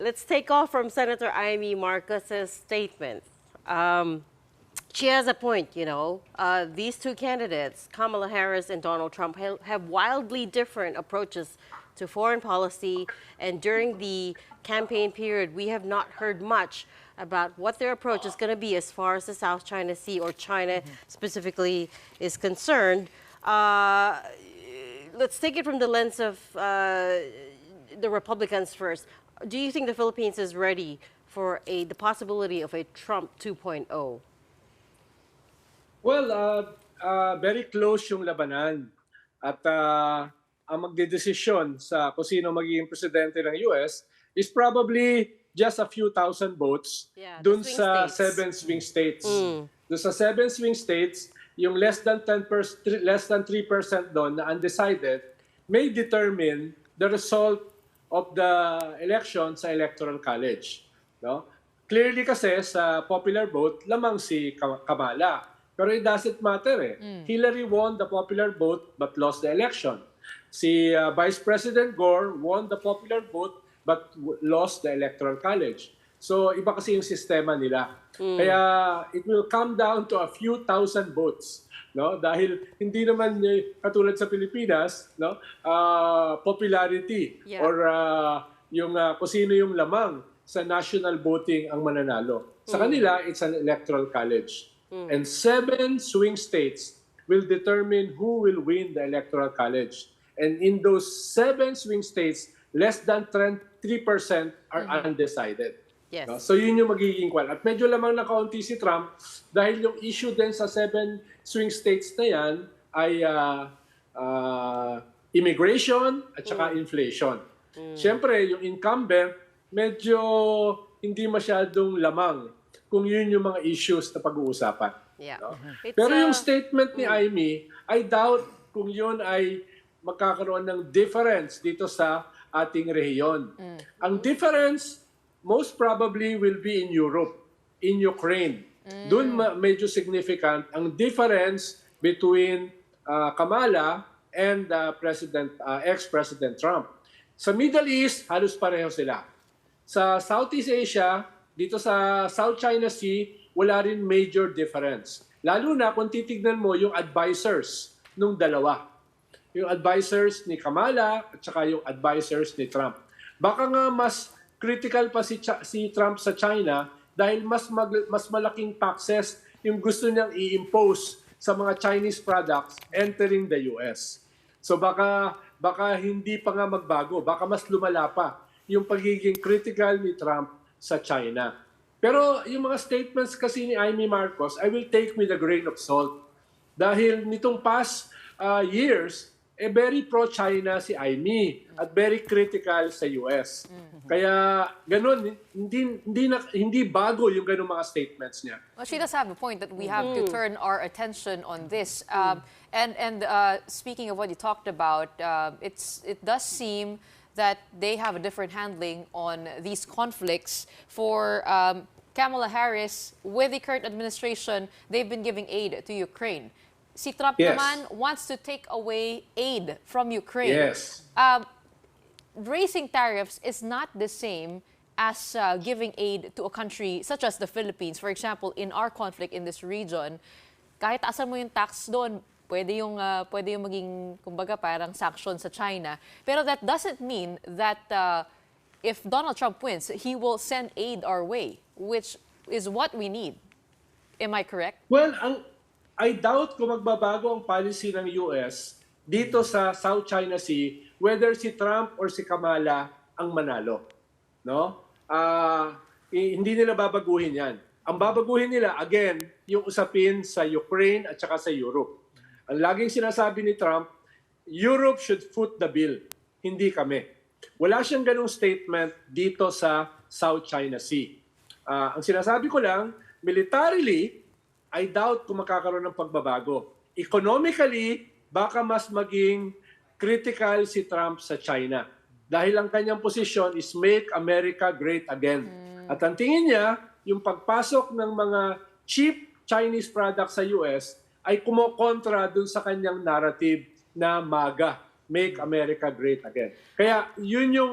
Let's take off from Senator Amy Marcos's statement. She has a point, you know. These two candidates, Kamala Harris and Donald Trump, have wildly different approaches to foreign policy. And during the campaign period, we have not heard much about what their approach is going to be as far as the South China Sea or China specifically is concerned. Let's take it from the lens of the Republicans first. Do you think the Philippines is ready for the possibility of a Trump 2.0? Well, very close yung labanan. At ang magdedesisyon sa kung sino magiging presidente ng US is probably just a few thousand votes dun sa states. 7 swing states. Dun sa 7 swing states, yung less than 10%, less than 3% doon na undecided may determine the result of the election sa Electoral College. No? Clearly kasi sa popular vote, lamang si Kamala. Pero it doesn't matter eh. Hillary won the popular vote but lost the election. Si Vice President Gore won the popular vote but lost the Electoral College. So iba kasi yung sistema nila. Kaya it will come down to a few thousand votes. No, dahil hindi naman katulad sa Pilipinas, no, popularity or yung kung sino yung lamang sa national voting ang mananalo. Sa kanila, it's an electoral college. And 7 swing states will determine who will win the electoral college. And in those 7 swing states, less than 3% are undecided. Yes. No? So yun yung magiging kwan. At medyo lamang na kaunti si Trump dahil yung issue din sa 7 swing states na yan ay immigration at saka inflation. Siyempre, yung incumbent, medyo hindi masyadong lamang kung yun yung mga issues na pag-uusapan. Yeah. No? Pero yung statement ni Amy, I doubt kung yun ay magkakaroon ng difference dito sa ating rehiyon. Ang difference most probably will be in Europe, in Ukraine. Doon medyo significant ang difference between Kamala and ex-President Trump. Sa Middle East, halos pareho sila. Sa Southeast Asia, dito sa South China Sea, wala rin major difference. Lalo na kung titignan mo yung advisors nung dalawa. Yung advisors ni Kamala at saka yung advisors ni Trump. Baka nga mas critical pa si Trump sa China dahil mas malaking taxes yung gusto niyang i-impose sa mga Chinese products entering the US. So baka hindi pa nga magbago, baka mas lumala pa yung pagiging critical ni Trump sa China. Pero yung mga statements kasi ni Amy Marcos, I will take with a grain of salt. Dahil nitong past years, very pro-China si Amy at very critical sa US. Kaya ganun, hindi bago yung ganung mga statements niya. Well, she does have a point that we have to turn our attention on this. And speaking of what you talked about, it does seem that they have a different handling on these conflicts. For Kamala Harris, with the current administration, they've been giving aid to Ukraine. Si Trump naman wants to take away aid from Ukraine. Yes. Raising tariffs is not the same as giving aid to a country such as the Philippines. For example, in our conflict in this region, kahit asan mo yung tax doon, pwede yung maging, kumbaga, parang sanction sa China. Pero that doesn't mean that if Donald Trump wins, he will send aid our way, which is what we need. Am I correct? Well, I doubt kung magbabago ang policy ng US dito sa South China Sea, whether si Trump or si Kamala ang manalo. No? Hindi nila babaguhin yan. Ang babaguhin nila, again, yung usapin sa Ukraine at saka sa Europe. Ang laging sinasabi ni Trump, Europe should foot the bill, hindi kami. Wala siyang ganung statement dito sa South China Sea. Ang sinasabi ko lang, militarily, I doubt kung makakaroon ng pagbabago. Economically, baka mas maging critical si Trump sa China. Dahil ang kanyang posisyon is make America great again. At ang tingin niya, yung pagpasok ng mga cheap Chinese products sa US ay kumokontra dun sa kanyang narrative na MAGA, Make America Great Again. Kaya yun yung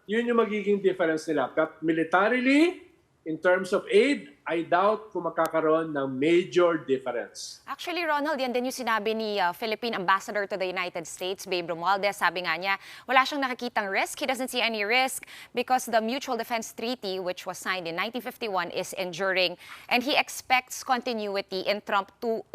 yun yung magiging difference nila. But militarily, in terms of aid, I doubt kung makakaroon ng major difference. Actually, Ronald, yan din yung sinabi ni Philippine Ambassador to the United States, Babe Romualdez. Sabi nga niya, wala siyang nakikitang risk. He doesn't see any risk because the Mutual Defense Treaty, which was signed in 1951, is enduring. And he expects continuity in Trump 2.0.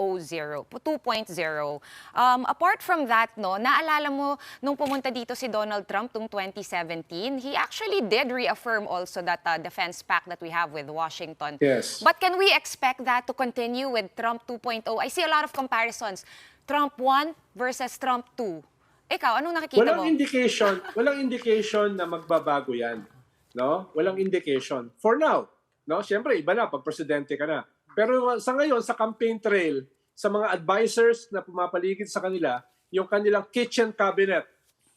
Apart from that, no, naalala mo, nung pumunta dito si Donald Trump noong 2017, he actually did reaffirm also that defense pact that we have with Washington. Yes. But can we expect that to continue with Trump 2.0? I see a lot of comparisons. Trump 1 versus Trump 2. Ikaw, anong nakikita mo? Walang indication na magbabago 'yan, no? Walang indication. For now, no? Siyempre iba na pag presidente ka na. Pero sa ngayon sa campaign trail, sa mga advisors na pumapaligid sa kanila, yung kanilang kitchen cabinet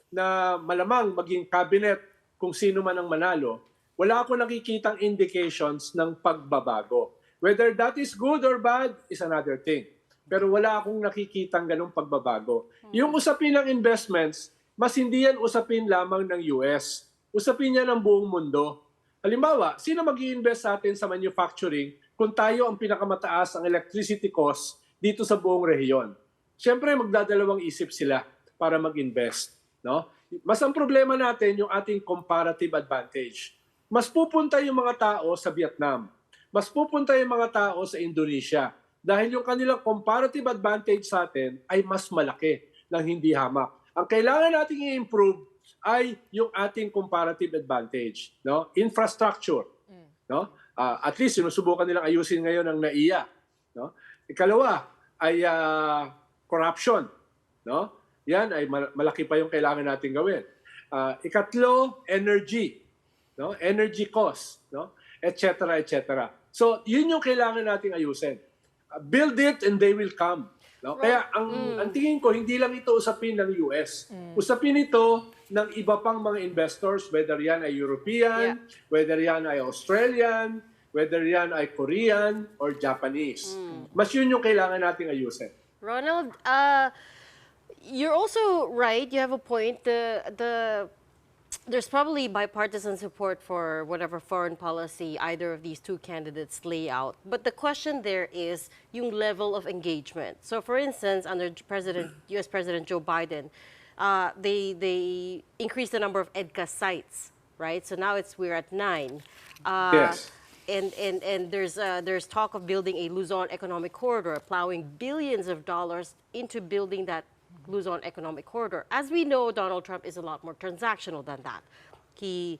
na malamang maging cabinet kung sino man ang manalo, wala akong nakikitang indications ng pagbabago. Whether that is good or bad is another thing. Pero wala akong nakikitang ganong pagbabago. Yung usapin ng investments, mas hindi yan usapin lamang ng US. Usapin yan ng buong mundo. Halimbawa, sino mag-i-invest sa atin sa manufacturing kung tayo ang pinakamataas ang electricity cost dito sa buong rehiyon? Siyempre, magdadalawang isip sila para mag-invest. No? Mas ang problema natin yung ating comparative advantage. Mas pupunta yung mga tao sa Vietnam. Mas pupunta yung mga tao sa Indonesia. Dahil yung kanilang comparative advantage sa atin ay mas malaki ng hindi hamak. Ang kailangan nating i-improve ay yung ating comparative advantage. No? Infrastructure. No? At least sinusubukan nilang ayusin ngayon ang NAIA. No? Ikalawa ay corruption. No? Yan ay malaki pa yung kailangan nating gawin. Ikatlo, energy. No? Energy cost, no? Et cetera, et cetera. So, yun yung kailangan nating ayusin. Build it and they will come. No? Kaya ang tingin ko, hindi lang ito usapin ng US. Usapin ito ng iba pang mga investors, whether yan ay European, whether yan ay Australian, whether yan ay Korean or Japanese. Mas yun yung kailangan nating ayusin. Ronald, you're also right. You have a point. There's probably bipartisan support for whatever foreign policy either of these two candidates lay out. But the question there is yung level of engagement. So for instance, under US President Joe Biden, they increased the number of EDCA sites, right? So now we're at 9. Yes. And there's talk of building a Luzon economic corridor, plowing billions of dollars into building that Luzon economic corridor. As we know, Donald Trump is a lot more transactional than that. He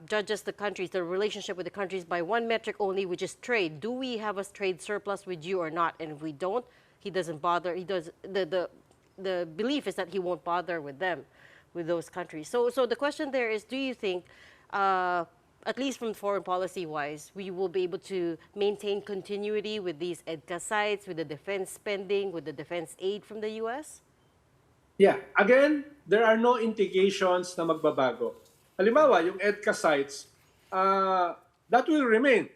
judges the relationship with the countries by one metric only, which is trade. Do we have a trade surplus with you or not? And if we don't, he doesn't bother. He does the belief is that he won't bother with them, with those countries. So the question there is, do you think, at least from foreign policy wise, we will be able to maintain continuity with these EDCA sites, with the defense spending, with the defense aid from the US? Yeah. Again, there are no indications na magbabago. Halimbawa, yung EDCA sites, that will remain.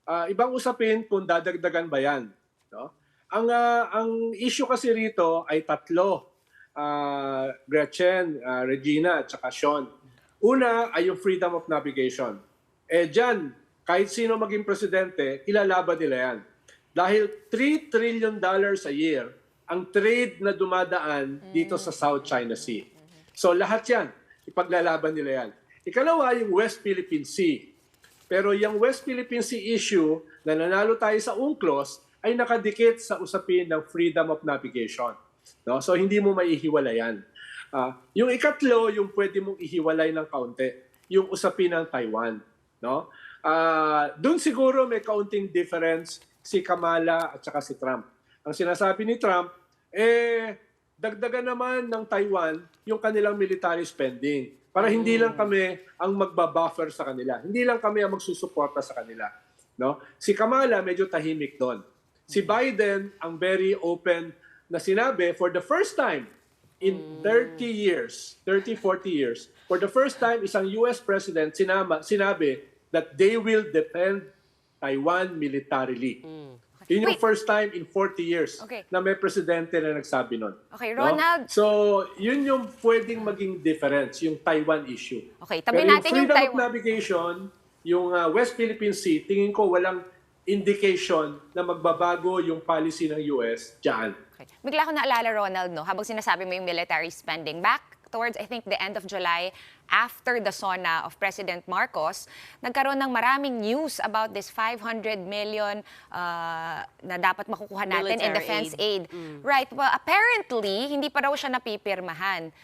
Ibang usapin kung dadagdagan ba yan. No? Ang issue kasi rito ay tatlo. Gretchen, Regina, at saka Sean. Una ay yung freedom of navigation. Dyan, kahit sino maging presidente, ilalaban nila yan. Dahil $3 trillion a year ang trade na dumadaan dito sa South China Sea. So lahat yan, ipaglalaban nila yan. Ikalawa, yung West Philippine Sea. Pero yung West Philippine Sea issue na nanalo tayo sa UNCLOS ay nakadikit sa usapin ng freedom of navigation. No? So hindi mo maihiwalay yan. Yung ikatlo, yung pwede mong ihiwalay ng kaunti, yung usapin ng Taiwan. No? Doon siguro may kaunting difference si Kamala at saka si Trump. Ang sinasabi ni Trump, dagdagan naman ng Taiwan yung kanilang military spending para hindi lang kami ang magbabuffer sa kanila. Hindi lang kami ang magsusuporta sa kanila. No? Si Kamala medyo tahimik doon. Si Biden ang very open na sinabi for the first time in 30 years, 30, 40 years, for the first time isang US president sinabi that they will defend Taiwan militarily. Yun yung Wait. first time in 40 years Okay. na may presidente na nagsabi nun. Okay, No? Ronald. So, yun yung pwedeng maging difference, yung Taiwan issue. Okay, tabi Pero natin yung freedom of Taiwan. navigation, yung West Philippine Sea, tingin ko walang indication na magbabago yung policy ng US dyan. Okay. Bigla ko naalala, Ronald, no, habang sinasabi mo yung military spending, back towards, I think, the end of July, after the SONA of President Marcos, nagkaroon ng maraming news about this 500 million na dapat makukuha natin in Military defense aid. Right. Well, apparently, hindi pa raw siya napipirmahan.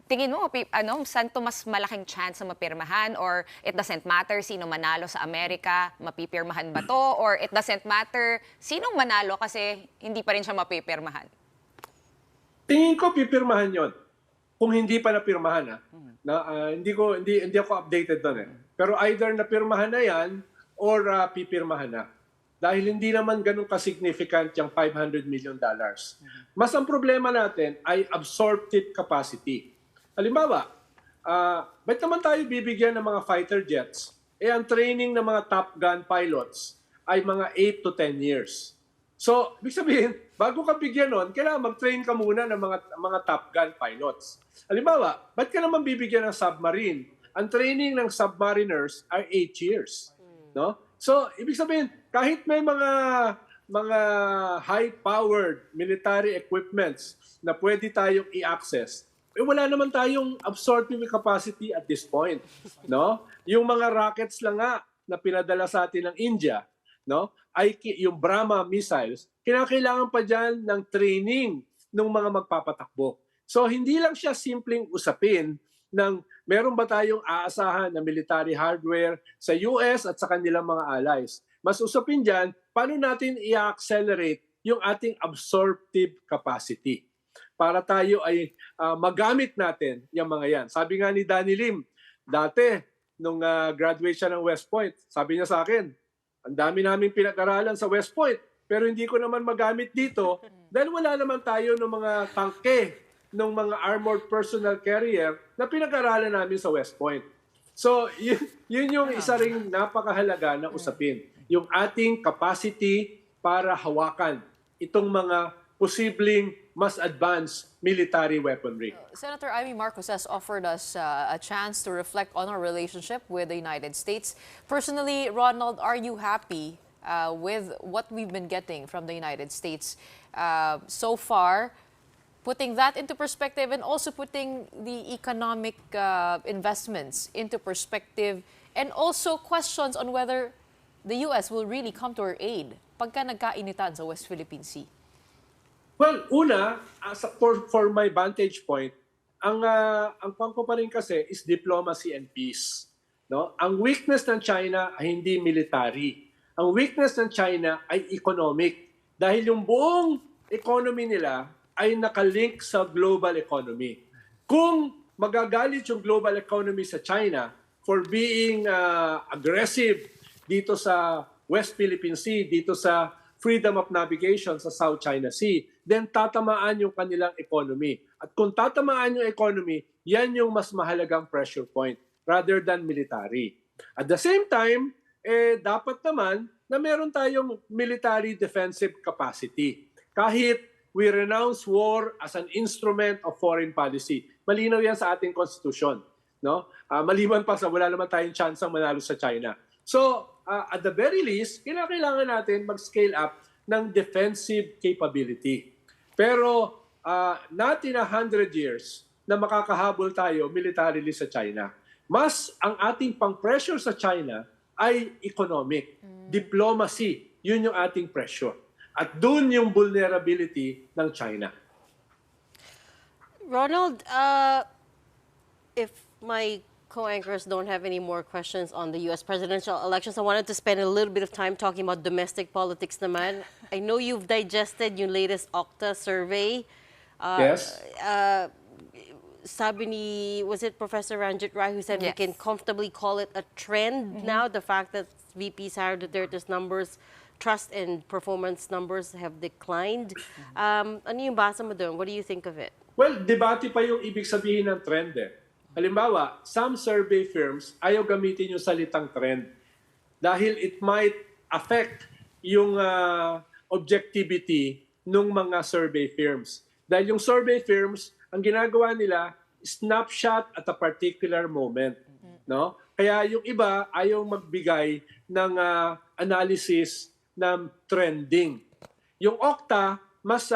Tingin mo, saan to mas malaking chance na mapirmahan? Or it doesn't matter sino manalo sa Amerika, mapipirmahan ba to? Or it doesn't matter sinong manalo kasi hindi pa rin siya mapipirmahan? Tingin ko pipirmahan yon. Kung hindi pa napirmahan, hindi ako updated doon eh. Pero either napirmahan na yan or pipirmahan na. Dahil hindi naman ganun ka-significant yung $500 million. Mas ang problema natin ay absorptive capacity. Halimbawa, ba't naman tayo bibigyan ng mga fighter jets? Ang training ng mga Top Gun pilots ay mga 8 to 10 years. So, ibig sabihin, bago ka bigyan nun, kailangan mag-train ka muna ng mga Top Gun pilots. Halimbawa, ba't ka naman bibigyan ng submarine? Ang training ng submariners are 8 years. No? So, ibig sabihin, kahit may mga high-powered military equipments na pwede tayong i-access, wala naman tayong absorptive capacity at this point. No? Yung mga rockets lang nga na pinadala sa atin ng India, no? Ay yung Brahma missiles, kinakailangan pa dyan ng training ng mga magpapatakbo. So hindi lang siya simpleng usapin ng meron ba tayong aasahan na military hardware sa US at sa kanilang mga allies. Mas usapin dyan, paano natin i-accelerate yung ating absorptive capacity para tayo ay magamit natin yung mga yan. Sabi nga ni Danny Lim, dati, nung graduate siya ng West Point, sabi niya sa akin, ang dami naming pinag-aralan sa West Point, pero hindi ko naman magamit dito dahil wala naman tayo ng mga tangke ng mga armored personnel carrier na pinag-aralan namin sa West Point. So, yun yung isa ring napakahalaga na usapin. Yung ating capacity para hawakan itong mga posibleng mas advanced military weaponry. Senator Amy Marcos has offered us a chance to reflect on our relationship with the United States. Personally, Ronald, are you happy with what we've been getting from the United States so far? Putting that into perspective and also putting the economic investments into perspective, and also questions on whether the U.S. will really come to our aid pagka nagkainitan sa West Philippine Sea. Well, una, for my vantage point, ang pangko pa rin kasi is diplomacy and peace. No? Ang weakness ng China ay hindi military. Ang weakness ng China ay economic. Dahil yung buong economy nila ay nakalink sa global economy. Kung magagalit yung global economy sa China for being aggressive dito sa West Philippine Sea, dito sa freedom of navigation sa South China Sea, then tatamaan yung kanilang economy. At kung tatamaan yung economy, yan yung mas mahalagang pressure point rather than military. At the same time, dapat naman na meron tayong military defensive capacity. Kahit we renounce war as an instrument of foreign policy. Malinaw yan sa ating konstitusyon. No? Maliban pa sa wala naman tayong chance ang manalo sa China. So, at the very least, kailangan natin mag-scale up ng defensive capability. Pero not in 100 years na makakahabol tayo militarily sa China. Mas ang ating pang-pressure sa China ay economic. Diplomacy, yun yung ating pressure. At doon yung vulnerability ng China. Ronald, if my co-anchors don't have any more questions on the U.S. presidential elections, I wanted to spend a little bit of time talking about domestic politics naman. I know you've digested yung latest Okta survey. Yes. Sabi ni, was it Professor Ranjit Rai who said we Yes. can comfortably call it a trend now, the fact that VP Sara Duterte's numbers, trust and performance numbers have declined. Ano yung basa mo doon? What do you think of it? Well, debate pa yung ibig sabihin ng trend eh. Halimbawa, some survey firms ayaw gamitin yung salitang trend dahil it might affect yung objectivity ng mga survey firms. Dahil yung survey firms, ang ginagawa nila, snapshot at a particular moment. No? Kaya yung iba ayaw magbigay ng analysis ng trending. Yung Okta, mas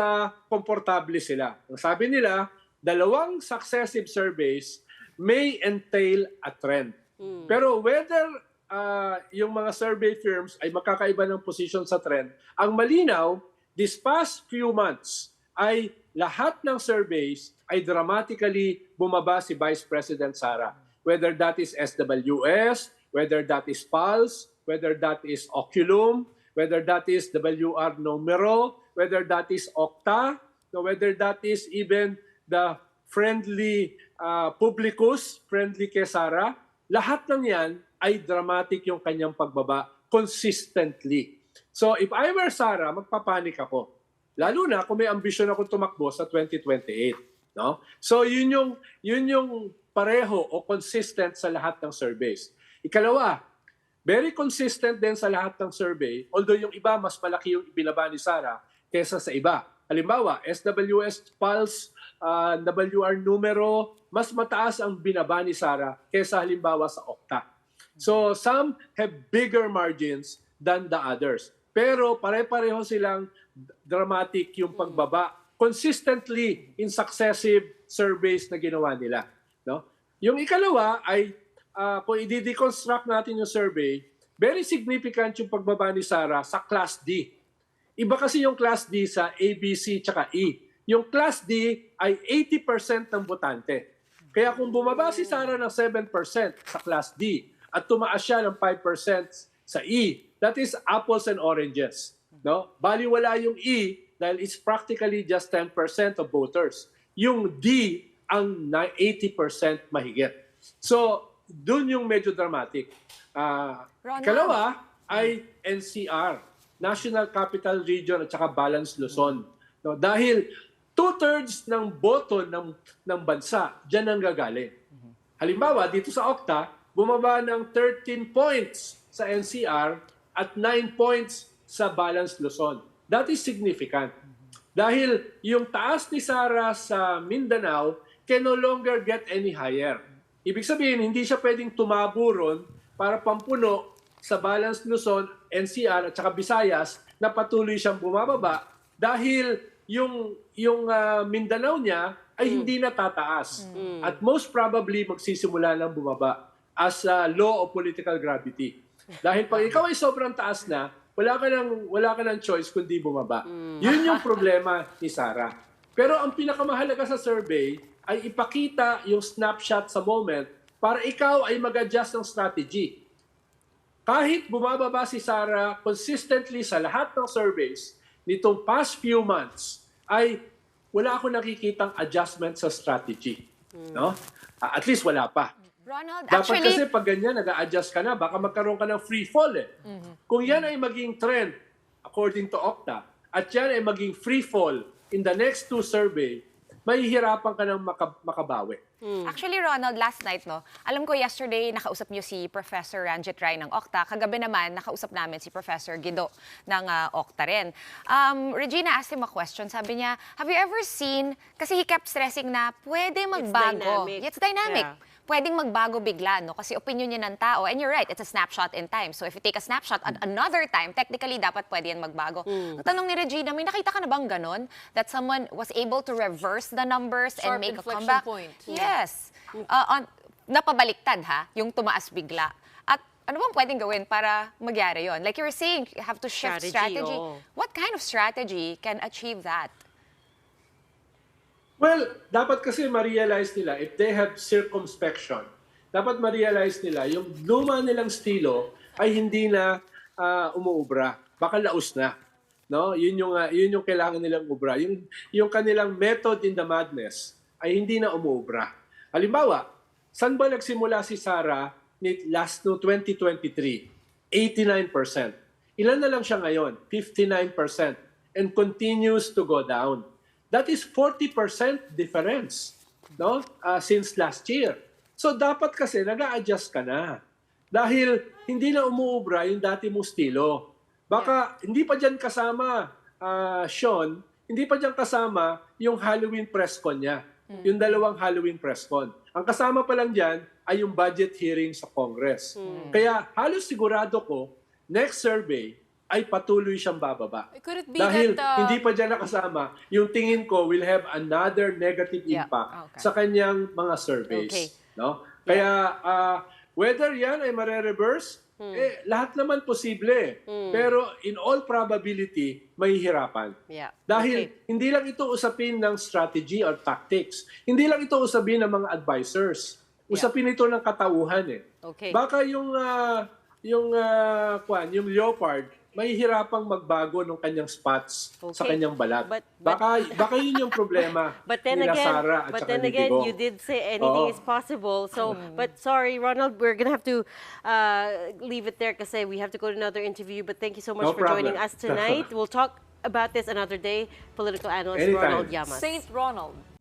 komportable sila. Ang sabi nila, 2 successive surveys may entail a trend. Pero whether yung mga survey firms ay makakaiba ng position sa trend, ang malinaw, this past few months ay lahat ng surveys ay dramatically bumaba si Vice President Sara. Whether that is SWS, whether that is Pulse, whether that is Oculum, whether that is WR Numero, whether that is Okta, whether that is even the friendly Publicus, friendly kay Sara, lahat ng yan ay dramatic yung kanyang pagbaba consistently. So if I were Sara, magpapanik ako. Lalo na kung may ambisyon ako tumakbo sa 2028. No? So yun yung pareho o consistent sa lahat ng surveys. Ikalawa, very consistent din sa lahat ng survey, although yung iba mas malaki yung ibinaba ni Sara kesa sa iba. Halimbawa, SWS Pulse, WR Numero, mas mataas ang binaba ni Sara kesa halimbawa sa Okta. So some have bigger margins than the others. Pero pare-pareho silang dramatic yung pagbaba consistently in successive surveys na ginawa nila. No? Yung ikalawa ay kung i-deconstruct natin yung survey, very significant yung pagbaba ni Sara sa Class D. Iba kasi yung Class D sa A, B, C, tsaka E. Yung Class D ay 80% ng botante. Kaya kung bumaba si Sara ng 7% sa Class D at tumaas siya ng 5% sa E, that is apples and oranges. No? Baliwala yung E dahil it's practically just 10% of voters. Yung D ang 80% mahigit. So, dun yung medyo dramatic. Ronald. Kalawa ay NCR, National Capital Region at saka Balanced Luzon. No, dahil 2/3 ng boto ng bansa diyan ang gagaling. Halimbawa, dito sa Okta, bumaba ng 13 points sa NCR at 9 points sa Balanced Luzon. That is significant. Dahil yung taas ni Sara sa Mindanao can no longer get any higher. Ibig sabihin, hindi siya pwedeng tumaburon para pampuno sa Balanced Luzon, NCR at saka Visayas na patuloy siyang bumababa dahil yung Mindanao niya ay hindi na tataas. At most probably magsisimula ng bumaba as a law of political gravity. Dahil pag ikaw ay sobrang taas na, wala ka ng choice kundi bumaba. Yun yung problema ni Sara. Pero ang pinakamahalaga sa survey ay ipakita yung snapshot sa moment para ikaw ay mag-adjust ng strategy. Kahit bumababa si Sara consistently sa lahat ng surveys nitong past few months, ay wala akong nakikitang adjustment sa strategy. No? At least wala pa. Ronald, Dapat actually, kasi pag ganyan, nag-a-adjust ka na, baka magkaroon ka ng free fall eh. Kung yan ay maging trend, according to Okta, at yan ay maging free fall in the next 2 survey, mahihirapan ka ng makabawi. Actually, Ronald, last night, no, alam ko yesterday nakausap niyo si Professor Ranjit Rai ng Okta. Kagabi naman, nakausap namin si Professor Guido ng Okta rin. Regina asked him a question. Sabi niya, have you ever seen, kasi he kept stressing na pwede magbago. dynamic. It's dynamic. Yeah. Pwedeng magbago bigla, no? Kasi opinion niya ng tao. And you're right, it's a snapshot in time. So if you take a snapshot at another time, technically dapat pwede yan magbago. Ang tanong ni Regina, may nakita ka na bang ganon? That someone was able to reverse the numbers and Sharp make a inflection comeback? point. Yes. Napabaliktad ha, yung tumaas bigla. At ano bang pwedeng gawin para magyari yon? Like you were saying, you have to shift Strategy, strategy. oo. What kind of strategy can achieve that? Well, dapat kasi ma-realize nila, if they have circumspection, dapat ma-realize nila, yung luma nilang estilo ay hindi na umuubra. Baka laos na. No? Yun yung kailangan nilang ubra. Yung kanilang method in the madness ay hindi na umuubra. Halimbawa, saan ba nagsimula si Sara last no 2023? 89%. Ilan na lang siya ngayon? 59%. And continues to go down. That is 40% difference, no? Since last year. So dapat kasi nag-a-adjust ka na. Dahil hindi na umuubra yung dati mong estilo. Baka hindi pa dyan kasama, Sean, hindi pa dyan kasama yung Halloween press con niya. Yung dalawang Halloween press con. Ang kasama pa lang dyan ay yung budget hearing sa Congress. Kaya halos sigurado ko, next survey ay patuloy siyang bababa. Could it be Dahil that, hindi pa dyan nakasama, yung tingin ko will have another negative Yeah. impact Okay. sa kanyang mga surveys. Okay. No? Kaya whether yan ay mare-reverse, lahat naman posible. Pero in all probability, may hirapan. Yeah. Dahil Okay. hindi lang ito usapin ng strategy or tactics. Hindi lang ito usapin ng mga advisors. Usapin ito ng katauhan eh. Okay. Baka yung leopard may hirapang magbago ng kanyang spots sa Okay. kanyang balat. But- baka yun yung problema But then nila again, Sara at but saka then ni again, Digong. you did say anything Oo. is possible. So, but sorry, Ronald, we're gonna have to leave it there because we have to go to another interview. But thank you so much No for joining problem. us tonight. We'll talk about this another day. Political analyst Anytime. Ronald Llamas. Saint Ronald?